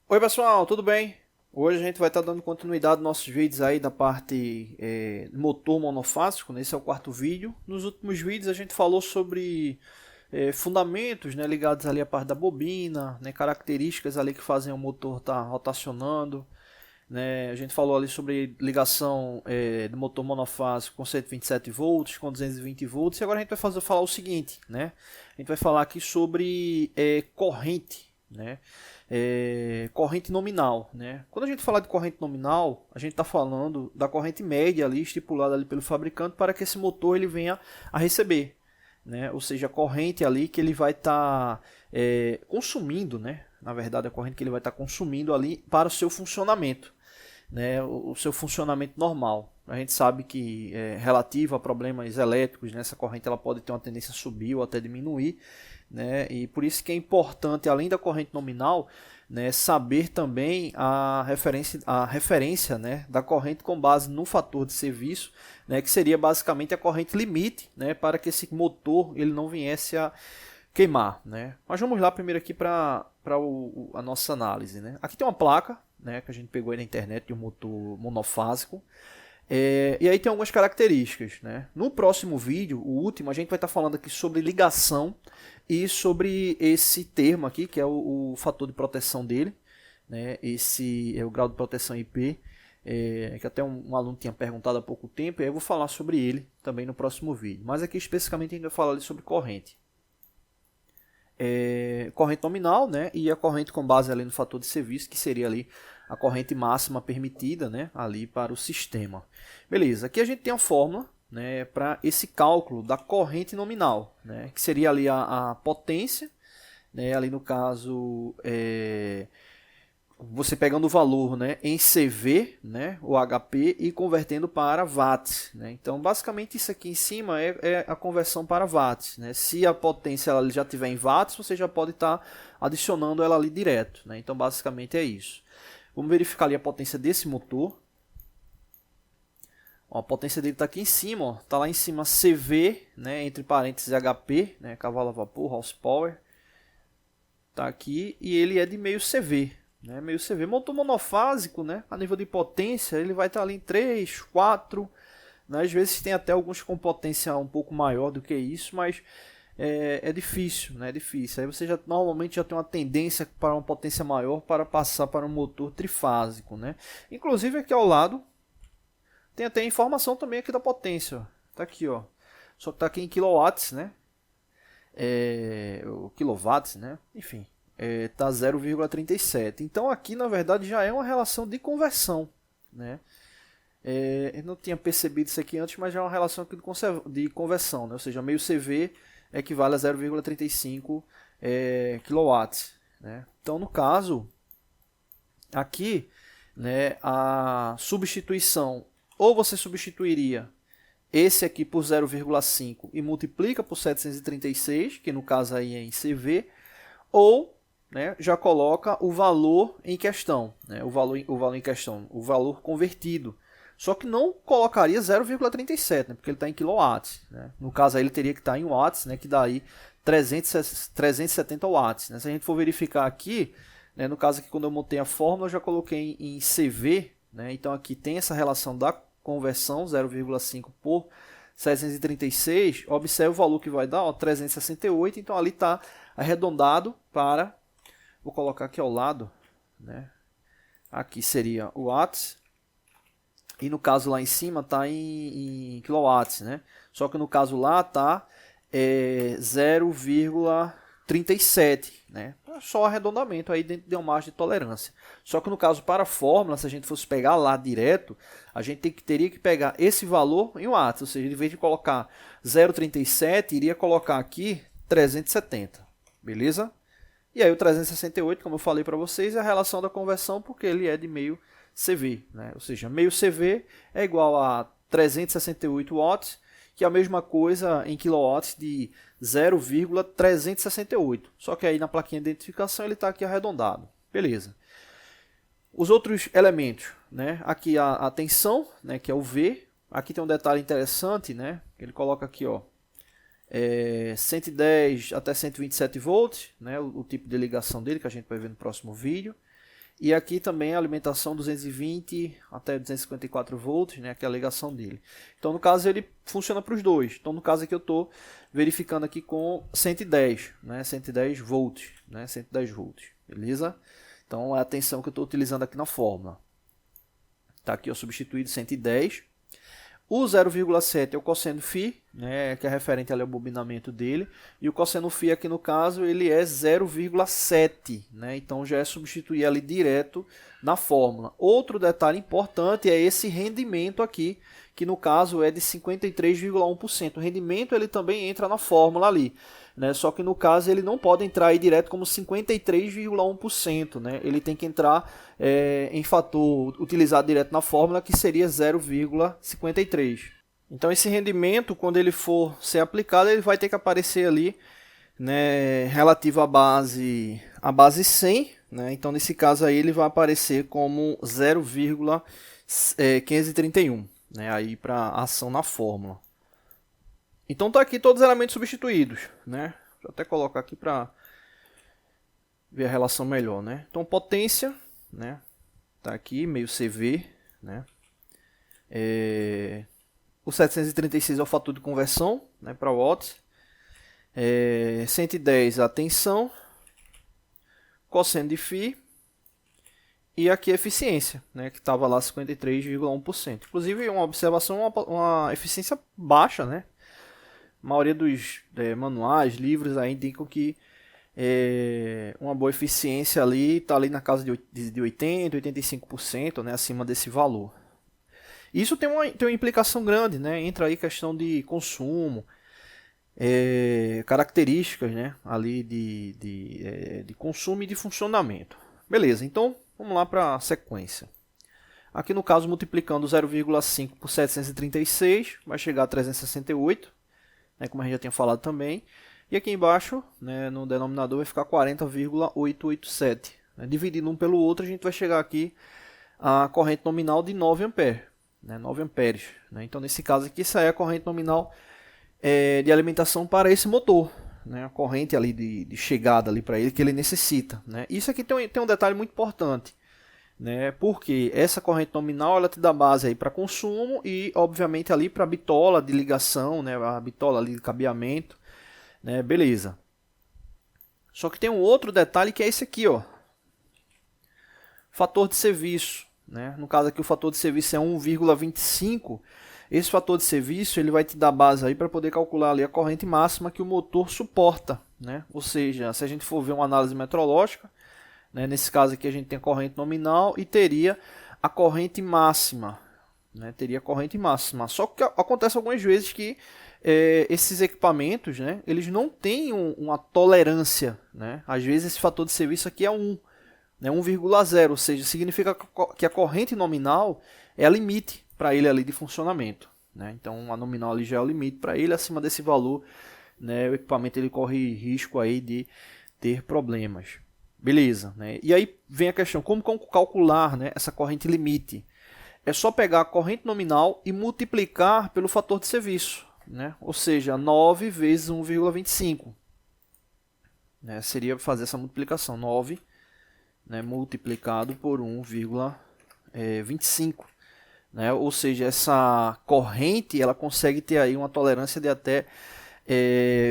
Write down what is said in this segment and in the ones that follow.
Oi pessoal, tudo bem? Hoje a gente vai estar dando continuidade aos nossos vídeos aí da parte motor monofásico, né? Esse é o quarto vídeo. Nos últimos vídeos a gente falou sobre fundamentos, né, ligados ali à parte da bobina, né, características ali que fazem o motor estar rotacionando, né? A gente falou ali sobre ligação do motor monofásico com 127 volts, com 220 volts, e agora a gente vai falar o seguinte, né? A gente vai falar aqui sobre corrente, né? Corrente nominal, né? Quando a gente fala de corrente nominal, a gente está falando da corrente média ali estipulada ali pelo fabricante para que esse motor ele venha a receber, né? Ou seja, a corrente ali que ele vai estar consumindo, né? Na verdade, a corrente que ele vai estar consumindo ali para o seu funcionamento, né? O seu funcionamento normal. A gente sabe que relativo a problemas elétricos, né, essa corrente ela pode ter uma tendência a subir ou até diminuir, né? E por isso que é importante, além da corrente nominal, né, saber também a referência, né, da corrente com base no fator de serviço, né, que seria basicamente a corrente limite, né, para que esse motor ele não viesse a queimar, né? Mas vamos lá primeiro aqui para a nossa análise, né? Aqui tem uma placa, né, que a gente pegou aí na internet de um motor monofásico. E aí tem algumas características, né? No próximo vídeo, o último, a gente vai estar falando aqui sobre ligação e sobre esse termo aqui, que é o fator de proteção dele, né? Esse é o grau de proteção IP, que até um aluno tinha perguntado há pouco tempo, e aí eu vou falar sobre ele também no próximo vídeo. Mas aqui especificamente a gente vai falar ali sobre corrente. Corrente nominal, né, e a corrente com base ali no fator de serviço, que seria ali a corrente máxima permitida, né, ali para o sistema. Beleza, aqui a gente tem a fórmula, né, para esse cálculo da corrente nominal, né, que seria ali a potência, né, ali no caso você pegando o valor, né, em CV, né, o HP, e convertendo para watts, né? Então, basicamente, isso aqui em cima é a conversão para watts, né? Se a potência ela já tiver em watts, você já pode estar adicionando ela ali direto, né? Então, basicamente é isso. Vamos verificar ali a potência desse motor. Ó, a potência dele está aqui em cima, está lá em cima CV, né, entre parênteses HP, né, cavalo a vapor, horsepower. Está aqui e ele é de meio CV. Né, meio CV, motor monofásico, né, a nível de potência, ele vai estar ali em 3, 4, né, às vezes tem até alguns com potência um pouco maior do que isso, mas é difícil, né, é difícil. Aí você já normalmente já tem uma tendência para uma potência maior para passar para um motor trifásico, né. Inclusive aqui ao lado tem até informação também aqui da potência, ó. Tá aqui, ó. Só que tá aqui em kilowatts, né, o quilowatts, né, enfim. Tá 0,37. Então aqui na verdade já é uma relação de conversão, né? Eu não tinha percebido isso aqui antes, mas já é uma relação aqui de conversão, né? Ou seja, meio CV equivale a 0,35 kW, né? Então no caso aqui, né, a substituição, ou você substituiria esse aqui por 0,5 e multiplica por 736, que no caso aí é em CV, ou, né, já coloca o valor em questão, né, o valor em questão, o valor convertido. Só que não colocaria 0,37, né, porque ele está em quilowatts. Né? No caso aí ele teria que estar em watts, né, que dá aí 370 watts. Né? Se a gente for verificar aqui, né, no caso aqui quando eu montei a fórmula eu já coloquei em CV, né, então aqui tem essa relação da conversão 0,5 por 736, observe o valor que vai dar, ó, 368, então ali está arredondado para, vou colocar aqui ao lado, né? Aqui seria o watts, e no caso lá em cima está em quilowatts, né? Só que no caso lá está 0,37, né? Só arredondamento aí dentro de uma margem de tolerância. Só que no caso para a fórmula, se a gente fosse pegar lá direto, a gente teria que pegar esse valor em watts, ou seja, em vez de colocar 0,37, iria colocar aqui 370, beleza? E aí o 368, como eu falei para vocês, é a relação da conversão porque ele é de meio CV, né? Ou seja, meio CV é igual a 368 watts, que é a mesma coisa em quilowatts de 0,368. Só que aí na plaquinha de identificação ele está aqui arredondado. Beleza. Os outros elementos, né? Aqui a tensão, né? Que é o V. Aqui tem um detalhe interessante, né? Ele coloca aqui, ó, 110 até 127 volts, né? O tipo de ligação dele que a gente vai ver no próximo vídeo. E aqui também a alimentação 220 até 254 volts, né, que é a ligação dele. Então no caso ele funciona para os dois. Então no caso aqui eu estou verificando aqui com 110, né, 110 volts, né, 110 volts, beleza? Então é a tensão que eu estou utilizando aqui na fórmula. Tá aqui ó, substituído 110. O 0,7 é o cosseno φ, né, que é referente ali ao bobinamento dele, e o cosseno φ aqui no caso ele é 0,7, né, então já é substituir ali direto na fórmula. Outro detalhe importante é esse rendimento aqui, que no caso é de 53,1%. O rendimento ele também entra na fórmula ali, né, só que no caso ele não pode entrar aí direto como 53,1%, né, ele tem que entrar em fator utilizado direto na fórmula, que seria 0,53. Então esse rendimento, quando ele for ser aplicado, ele vai ter que aparecer ali, né, relativo à base 100, né? Então nesse caso aí ele vai aparecer como 0,531, né, aí para ação na fórmula. Então tá aqui todos os elementos substituídos, né? Vou até colocar aqui para ver a relação melhor, né? Então potência, né, tá aqui meio CV, né? O 736 é o fator de conversão, né, para watts. 110 a tensão, cosseno de φ, e aqui a eficiência, né, que estava lá 53,1%. Inclusive uma observação, uma eficiência baixa, né? A maioria dos manuais, livros aí indicam que uma boa eficiência ali está ali na casa de 80%, 85%, né, acima desse valor. Isso tem uma implicação grande, né? Entra aí questão de consumo, características, né, ali de consumo e de funcionamento. Beleza, então vamos lá para a sequência. Aqui no caso, multiplicando 0,5 por 736, vai chegar a 368, né, como a gente já tinha falado também. E aqui embaixo, né, no denominador, vai ficar 40,887. Né? Dividindo um pelo outro, a gente vai chegar aqui a corrente nominal de 9 amperes. Né, 9 amperes. Né? Então, nesse caso aqui, essa é a corrente nominal de alimentação para esse motor. Né? A corrente ali de chegada ali para ele que ele necessita. Né? Isso aqui tem um detalhe muito importante. Né? Porque essa corrente nominal ela te dá base para consumo e, obviamente, ali para a bitola de ligação, né? A bitola ali de cabeamento. Né? Beleza. Só que tem um outro detalhe que é esse aqui, ó. Fator de serviço. Né? No caso aqui o fator de serviço é 1,25. Esse fator de serviço ele vai te dar base aí para poder calcular ali a corrente máxima que o motor suporta. Né? Ou seja, se a gente for ver uma análise metrológica, né? Nesse caso aqui a gente tem a corrente nominal e teria a corrente máxima. Né? Teria a corrente máxima. Só que acontece algumas vezes que esses equipamentos, né, eles não têm uma tolerância. Né? Às vezes esse fator de serviço aqui é 1, né, 1,0, ou seja, significa que a corrente nominal é a limite para ele ali de funcionamento. Né? Então a nominal ali já é o limite para ele, acima desse valor, né, o equipamento ele corre risco aí de ter problemas. Beleza, né? E aí vem a questão, como calcular, né, essa corrente limite? É só pegar a corrente nominal e multiplicar pelo fator de serviço. Né? Ou seja, 9 vezes 1,25. Né? Seria fazer essa multiplicação. 9, né, multiplicado por 1,25. Né? Ou seja, essa corrente ela consegue ter aí uma tolerância de até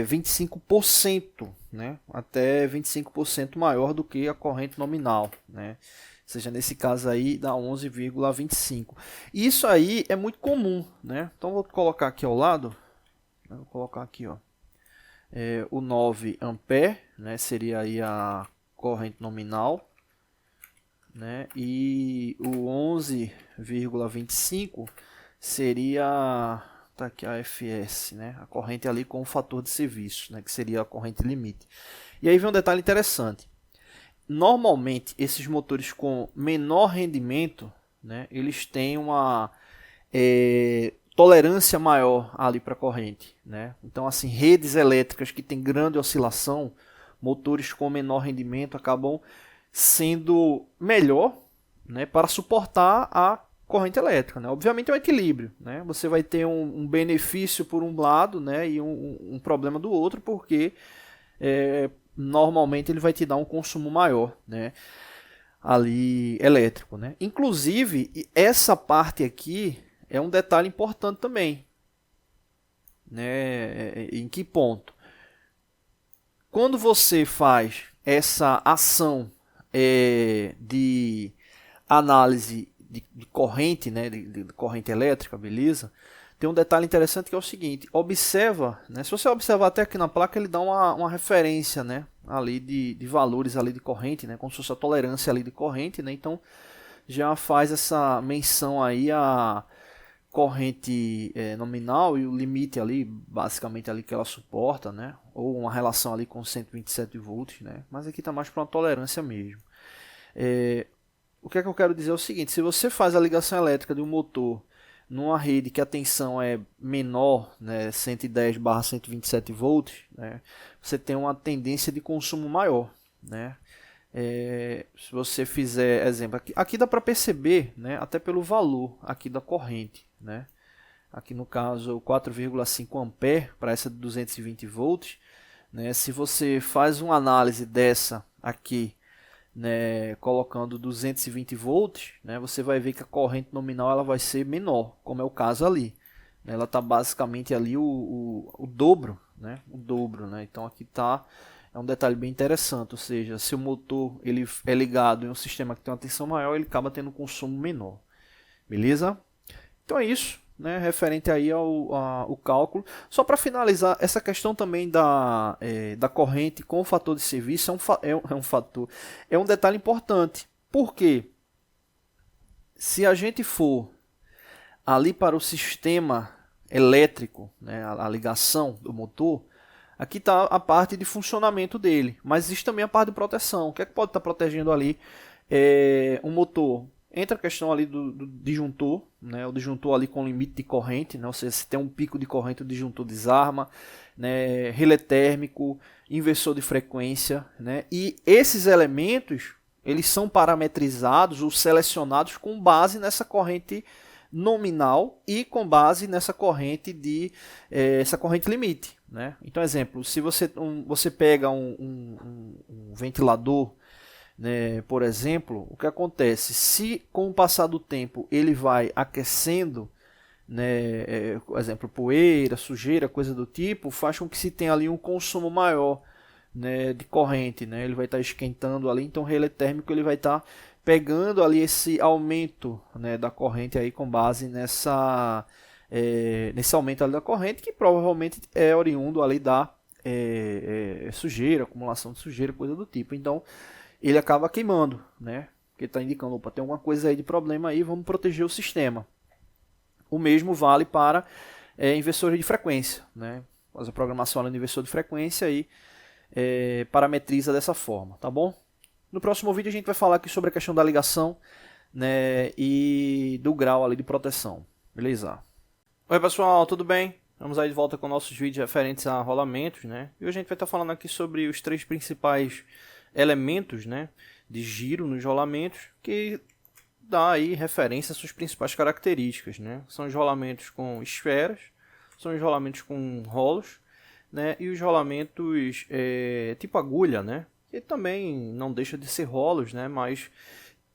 25%. Né? Até 25% maior do que a corrente nominal. Né? Ou seja, nesse caso aí dá 11,25. Isso aí é muito comum. Né? Então vou colocar aqui ao lado. Vou colocar aqui, ó, o 9 ampere, né, seria aí a corrente nominal, né, e o 11,25 seria, tá aqui a FS, né, a corrente ali com o fator de serviço, né, que seria a corrente limite. E aí vem um detalhe interessante. Normalmente esses motores com menor rendimento, né, eles têm uma tolerância maior ali para a corrente, né? Então, assim, redes elétricas que têm grande oscilação, motores com menor rendimento acabam sendo melhor, né, para suportar a corrente elétrica, né? Obviamente é um equilíbrio, né? Você vai ter um benefício por um lado, né, e um problema do outro, porque normalmente ele vai te dar um consumo maior, né? ali elétrico, né? Inclusive, essa parte aqui é um detalhe importante também, né? Em que ponto? Quando você faz essa ação de análise de corrente, né? De corrente elétrica, beleza? Tem um detalhe interessante que é o seguinte, observa, né? Se você observar até aqui na placa, ele dá uma referência, né? Ali de valores ali de corrente, né? Como se fosse a tolerância ali de corrente, né? Então já faz essa menção aí a corrente nominal e o limite ali, basicamente ali que ela suporta, né? Ou uma relação ali com 127 volts, né? Mas aqui está mais para uma tolerância mesmo. O que é que eu quero dizer é o seguinte, se você faz a ligação elétrica de um motor numa rede que a tensão é menor, né, 110/127 volts, né, você tem uma tendência de consumo maior, né? Se você fizer exemplo, aqui dá para perceber, né, até pelo valor aqui da corrente, né? Aqui no caso 4,5 ampere para essa de 220 volts, né? Se você faz uma análise dessa aqui, né, colocando 220 volts, né, você vai ver que a corrente nominal ela vai ser menor, como é o caso ali. Ela está basicamente ali o dobro, né, o dobro, né? Então aqui é um detalhe bem interessante, ou seja, se o motor ele é ligado em um sistema que tem uma tensão maior, ele acaba tendo um consumo menor. Beleza? Então é isso, né, referente aí ao cálculo. Só para finalizar, essa questão também da corrente com o fator de serviço é um detalhe importante. Por quê? Se a gente for ali para o sistema elétrico, né, a ligação do motor, aqui está a parte de funcionamento dele, mas existe também a parte de proteção. O que é que pode estar protegendo ali um motor? Entra a questão ali do disjuntor, né? O disjuntor ali com limite de corrente, né? Ou seja, se tem um pico de corrente, o disjuntor desarma, né? Relé térmico, inversor de frequência, né? E esses elementos, eles são parametrizados ou selecionados com base nessa corrente nominal e com base nessa corrente essa corrente limite, né? Então, exemplo, se você pega um ventilador, né, por exemplo, o que acontece? Se com o passar do tempo ele vai aquecendo, né, por exemplo, poeira, sujeira, coisa do tipo, faz com que se tenha ali um consumo maior, né, de corrente, né? Ele vai estar esquentando ali, então o relé térmico ele vai estar pegando ali esse aumento, né, da corrente aí com base nesse aumento ali da corrente, que provavelmente é oriundo ali da sujeira, acumulação de sujeira, coisa do tipo. Então ele acaba queimando, né? Porque está indicando, opa, tem alguma coisa aí de problema aí, vamos proteger o sistema. O mesmo vale para inversores de frequência, né? Faz a programação no inversor de frequência e parametriza dessa forma, tá bom? No próximo vídeo a gente vai falar aqui sobre a questão da ligação, né, e do grau ali de proteção, beleza? Oi pessoal, tudo bem? Vamos aí de volta com nossos vídeos referentes a rolamentos, né? E hoje a gente vai estar falando aqui sobre os 3 principais elementos, né, de giro nos rolamentos, que dá aí referência às suas principais características, né? São os rolamentos com esferas, são os rolamentos com rolos, né, e os rolamentos tipo agulha, né, que também não deixa de ser rolos, né, mas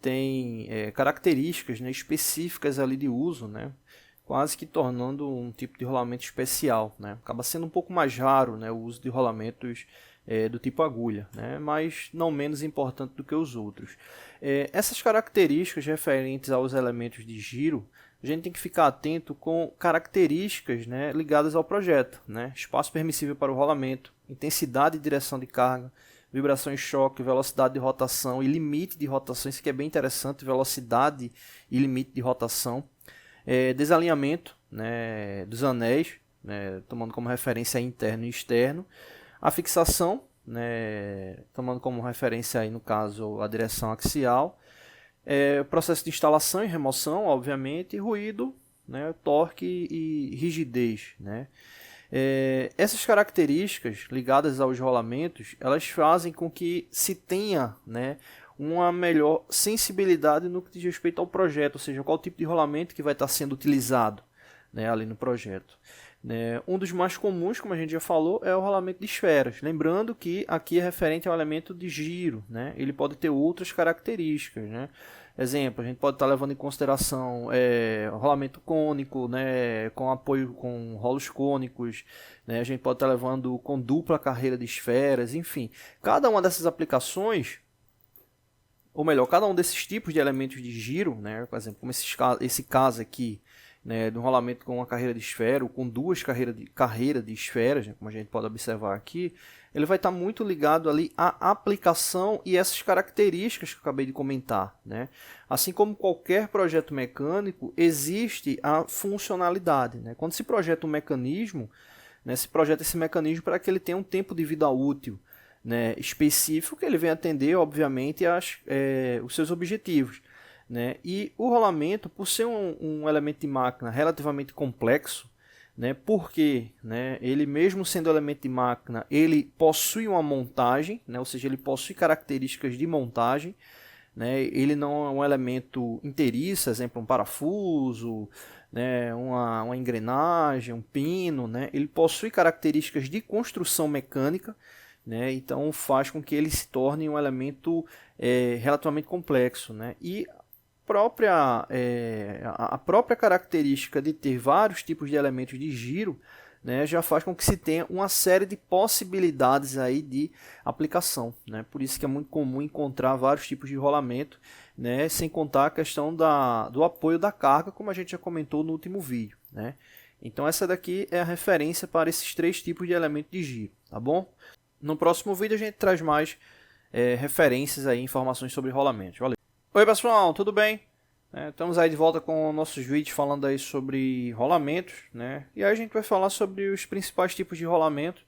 tem características, né, específicas ali de uso, né, quase que tornando um tipo de rolamento especial, né? Acaba sendo um pouco mais raro, né, o uso de rolamentos do tipo agulha, né? Mas não menos importante do que os outros. Essas características referentes aos elementos de giro, a gente tem que ficar atento com características, né, ligadas ao projeto, né? Espaço permissível para o rolamento, intensidade e direção de carga, vibração e choque, velocidade de rotação e limite de rotação, isso que é bem interessante, velocidade e limite de rotação, desalinhamento, né, dos anéis, né, tomando como referência interno e externo, a fixação, né, tomando como referência aí no caso a direção axial, processo de instalação e remoção, obviamente, ruído, né, torque e rigidez, né. Essas características ligadas aos rolamentos, elas fazem com que se tenha, né, uma melhor sensibilidade no que diz respeito ao projeto, ou seja, qual tipo de rolamento que vai estar sendo utilizado, né, ali no projeto. né? Um dos mais comuns, como a gente já falou, é o rolamento de esferas. Lembrando que aqui é referente ao elemento de giro, né? Ele pode ter outras características, né? Exemplo, a gente pode estar levando em consideração o rolamento cônico, né? Com apoio com rolos cônicos, né? A gente pode estar levando com dupla carreira de esferas, enfim. Cada uma dessas aplicações, ou melhor, cada um desses tipos de elementos de giro, né? Por exemplo, como esse caso aqui, né, de um rolamento com uma carreira de esfera, ou com duas carreiras de esferas, né, como a gente pode observar aqui, ele vai estar muito ligado ali à aplicação e essas características que eu acabei de comentar, né? Assim como qualquer projeto mecânico, existe a funcionalidade, né? Quando se projeta um mecanismo, né, se projeta esse mecanismo para que ele tenha um tempo de vida útil, né, específico, que ele venha atender, obviamente, os seus objetivos, né? E o rolamento, por ser um elemento de máquina relativamente complexo, né? Porque, né, ele mesmo sendo elemento de máquina, ele possui uma montagem, né? Ou seja, ele possui características de montagem, né? Ele não é um elemento inteiriço, exemplo, um parafuso, né? Uma engrenagem, um pino, né? Ele possui características de construção mecânica, né? Então faz com que ele se torne um elemento relativamente complexo, né? E a própria característica de ter vários tipos de elementos de giro, né, já faz com que se tenha uma série de possibilidades aí de aplicação, né? Por isso que é muito comum encontrar vários tipos de rolamento, né, sem contar a questão do apoio da carga, como a gente já comentou no último vídeo, né? Então essa daqui é a referência para esses três tipos de elemento de giro, tá bom? No próximo vídeo a gente traz mais referências aí, informações sobre rolamentos. Valeu! Oi pessoal, tudo bem? Estamos aí de volta com nossos vídeos falando aí sobre rolamentos, né? E aí a gente vai falar sobre os principais tipos de rolamento,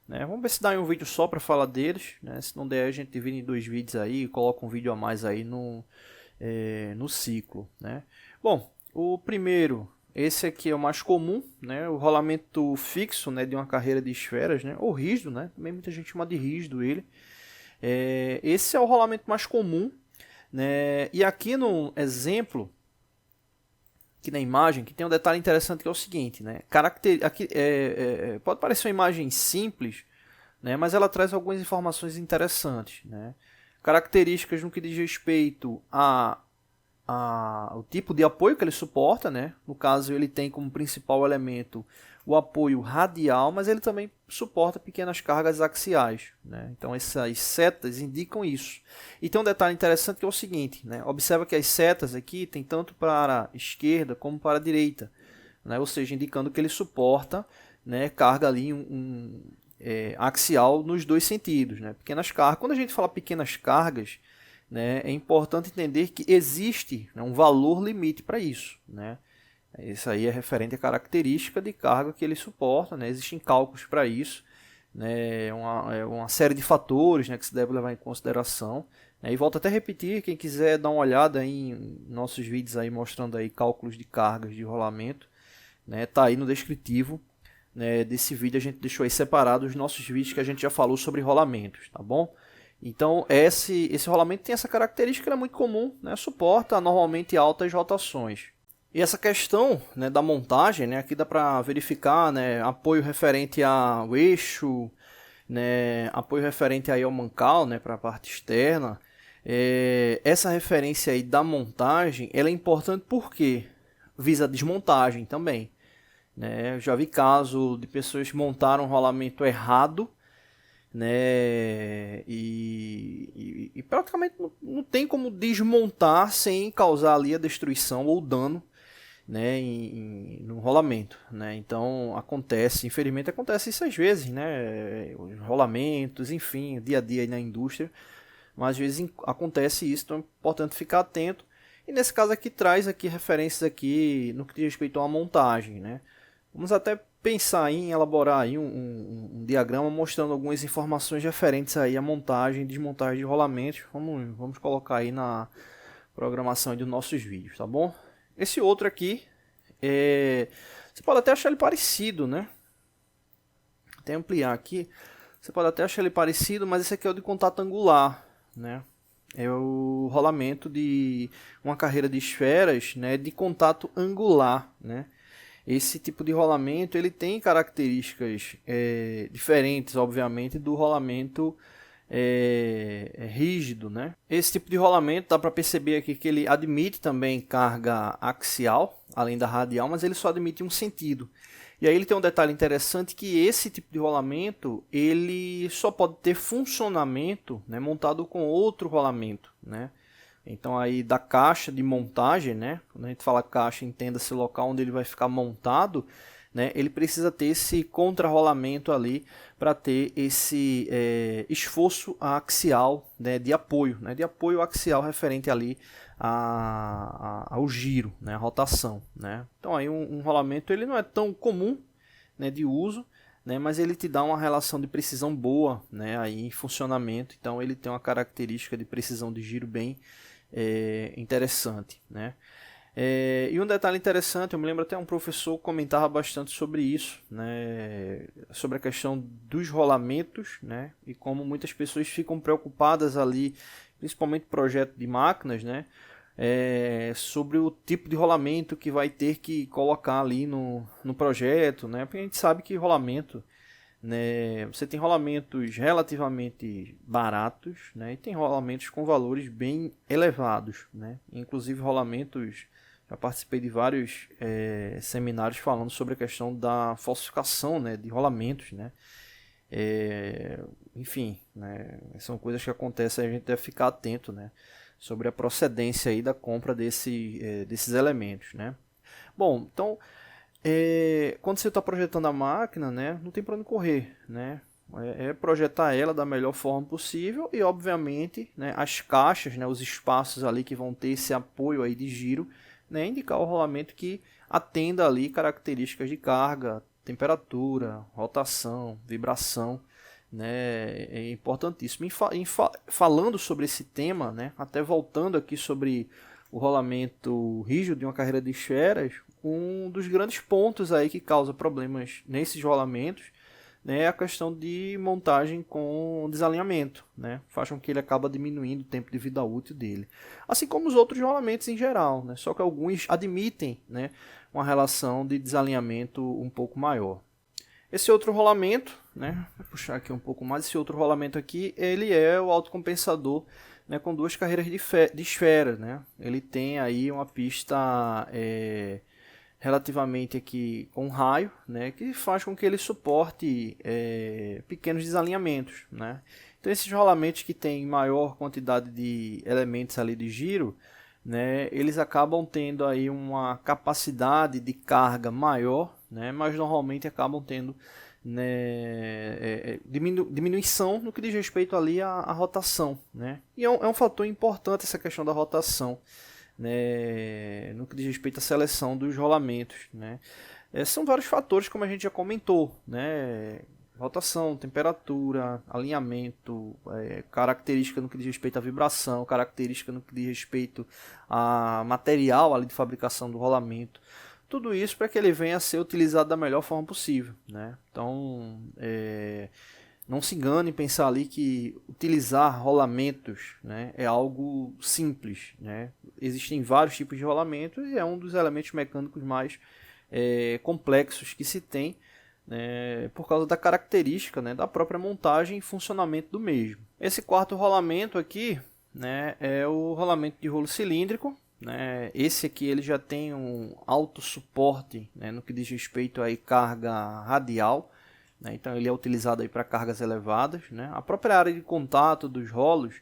né? Vamos ver se dá em um vídeo só para falar deles, né? Se não der, a gente divide em 2 vídeos aí e coloca um vídeo a mais aí no ciclo, né? Bom, o primeiro, esse aqui é o mais comum, né? O rolamento fixo, né, de uma carreira de esferas, né? Ou rígido, né? Também muita gente chama de rígido ele. Esse é o rolamento mais comum, né? E aqui no exemplo, aqui na imagem, que tem um detalhe interessante que é o seguinte, né? Aqui, pode parecer uma imagem simples, né? Mas ela traz algumas informações interessantes, né? Características no que diz respeito o tipo de apoio que ele suporta, né? No caso, ele tem como principal elemento o apoio radial, mas ele também suporta pequenas cargas axiais, né? Então essas setas indicam isso. E tem um detalhe interessante que é o seguinte, né? Observa que as setas aqui tem tanto para a esquerda como para a direita, né? Ou seja, indicando que ele suporta, né, carga ali axial nos dois sentidos, né? Pequenas cargas. Quando a gente fala pequenas cargas, né, é importante entender que existe, né, um valor limite para isso, né? Isso aí é referente à característica de carga que ele suporta, né? Existem cálculos para isso, né? Uma série de fatores, né, que se deve levar em consideração, né? E volto até a repetir, quem quiser dar uma olhada em nossos vídeos aí mostrando aí cálculos de cargas de rolamento, né? Tá aí no descritivo, né, desse vídeo. A gente deixou aí separado os nossos vídeos que a gente já falou sobre rolamentos, tá bom? Então esse rolamento tem essa característica, ele é muito comum, né? Suporta normalmente altas rotações. E essa questão, né, da montagem, né, aqui dá para verificar, né, apoio referente ao eixo, né, apoio referente aí ao mancal, né, para a parte externa. Essa referência aí da montagem, ela é importante porque visa a desmontagem também, né? Eu já vi caso de pessoas que montaram um rolamento errado, né, e praticamente não tem como desmontar sem causar ali a destruição ou dano, né, no rolamento, né? Então infelizmente acontece isso às vezes, né, os rolamentos, enfim, o dia a dia aí na indústria, mas às vezes acontece isso, então é importante ficar atento. E nesse caso aqui traz aqui referências aqui no que diz respeito a uma montagem, né? Vamos até pensar em elaborar aí um diagrama mostrando algumas informações referentes aí à montagem e desmontagem de rolamentos. Vamos colocar aí na programação dos nossos vídeos, tá bom? Esse outro aqui, você pode até achar ele parecido, né? Até ampliar aqui, você pode até achar ele parecido, mas esse aqui é o de contato angular, né? É o rolamento de uma carreira de esferas, né, de contato angular, né? esse tipo de rolamento ele tem características diferentes, obviamente, do rolamento rígido, né? Esse tipo de rolamento dá para perceber aqui que ele admite também carga axial, além da radial, mas ele só admite um sentido. E aí ele tem um detalhe interessante que esse tipo de rolamento ele só pode ter funcionamento, né, montado com outro rolamento, né? Então aí da caixa de montagem, né? Quando a gente fala caixa, entenda-se o local onde ele vai ficar montado, né? Ele precisa ter esse contrarrolamento ali para ter esse esforço axial, né? De apoio, né? De apoio axial referente ali ao giro, né? A rotação, né? Então aí um rolamento ele não é tão comum, né? De uso, né? Mas ele te dá uma relação de precisão boa, né? Aí em funcionamento, então ele tem uma característica de precisão de giro bem interessante, né? E um detalhe interessante, eu me lembro até um professor comentava bastante sobre isso, né? Sobre a questão dos rolamentos, né? E como muitas pessoas ficam preocupadas ali, principalmente projeto de máquinas, né? Sobre o tipo de rolamento que vai ter que colocar ali no projeto, né? Porque a gente sabe que rolamento, né, você tem rolamentos relativamente baratos, né, e tem rolamentos com valores bem elevados, né, inclusive rolamentos, já participei de vários seminários falando sobre a questão da falsificação, né, de rolamentos, né, enfim, né, são coisas que acontecem, a gente deve ficar atento, né, sobre a procedência aí da compra desses elementos, né. Bom, então quando você está projetando a máquina, né, não tem para onde correr, né? Projetar ela da melhor forma possível e, obviamente, né, as caixas, né, os espaços ali que vão ter esse apoio aí de giro, né, indicar o rolamento que atenda ali características de carga, temperatura, rotação, vibração, né, é importantíssimo. Falando sobre esse tema, né, até voltando aqui sobre o rolamento rígido de uma carreira de esferas, um dos grandes pontos aí que causa problemas nesses rolamentos, né, é a questão de montagem com desalinhamento, né, faz com que ele acaba diminuindo o tempo de vida útil dele, assim como os outros rolamentos em geral, né, só que alguns admitem, né, uma relação de desalinhamento um pouco maior. Esse outro rolamento, né, vou puxar aqui um pouco mais, esse outro rolamento aqui, ele é o autocompensador, né, com duas carreiras de esfera, né, ele tem aí uma pista relativamente aqui com raio, né, que faz com que ele suporte pequenos desalinhamentos, né. Então esses rolamentos que têm maior quantidade de elementos ali de giro, né, eles acabam tendo aí uma capacidade de carga maior, né, mas normalmente acabam tendo, né, diminuição no que diz respeito ali à rotação, né. E é um fator importante essa questão da rotação, né, no que diz respeito à seleção dos rolamentos, né. São vários fatores, como a gente já comentou, né, rotação, temperatura, alinhamento, característica no que diz respeito à vibração, característica no que diz respeito a material ali de fabricação do rolamento, tudo isso para que ele venha a ser utilizado da melhor forma possível, né. Então, não se engane em pensar ali que utilizar rolamentos, né, é algo simples, né. Existem vários tipos de rolamento e é um dos elementos mecânicos mais complexos que se tem, né, por causa da característica, né, da própria montagem e funcionamento do mesmo. Esse quarto rolamento aqui, né, é o rolamento de rolo cilíndrico, né. Esse aqui ele já tem um alto suporte, né, no que diz respeito a carga radial, né, então ele é utilizado para cargas elevadas, né. A própria área de contato dos rolos,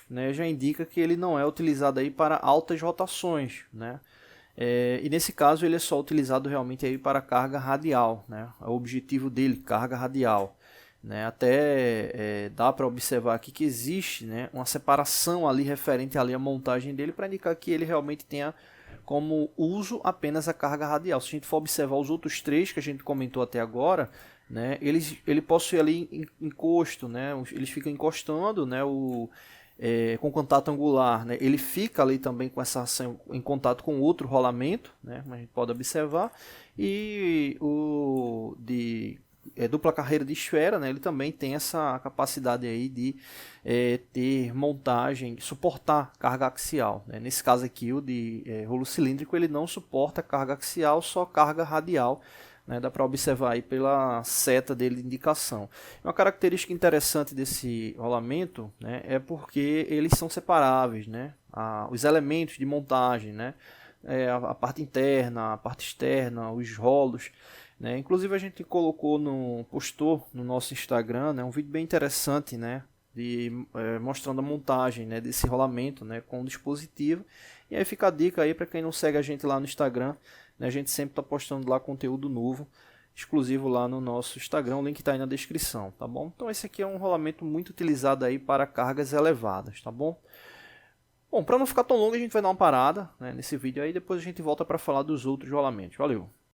né, já indica que ele não é utilizado aí para altas rotações, né. E nesse caso ele é só utilizado realmente aí para carga radial, né? O objetivo dele, carga radial, né? Até dá para observar aqui que existe, né, uma separação ali referente ali à montagem dele para indicar que ele realmente tenha como uso apenas a carga radial. Se a gente for observar os outros três que a gente comentou até agora, né, ele possui ali encosto, né? Eles ficam encostando, né, com contato angular, né, ele fica ali também com essa ação em contato com outro rolamento, né, a gente pode observar, e o de dupla carreira de esfera, né, ele também tem essa capacidade aí de ter montagem, suportar carga axial, né. Nesse caso aqui, o de rolo cilíndrico, ele não suporta carga axial, só carga radial, né. Dá para observar aí pela seta dele de indicação. Uma característica interessante desse rolamento, né, é porque eles são separáveis, né, os elementos de montagem, né, a parte interna, a parte externa, os rolos, né? Inclusive a gente postou no nosso Instagram, né, um vídeo bem interessante, né, mostrando a montagem, né, desse rolamento, né, com o dispositivo. E aí fica a dica aí para quem não segue a gente lá no Instagram, né, a gente sempre está postando lá conteúdo novo, exclusivo lá no nosso Instagram, o link está aí na descrição, tá bom? Então esse aqui é um rolamento muito utilizado aí para cargas elevadas, tá bom? Bom, para não ficar tão longo, a gente vai dar uma parada, né, nesse vídeo aí, depois a gente volta para falar dos outros rolamentos. Valeu!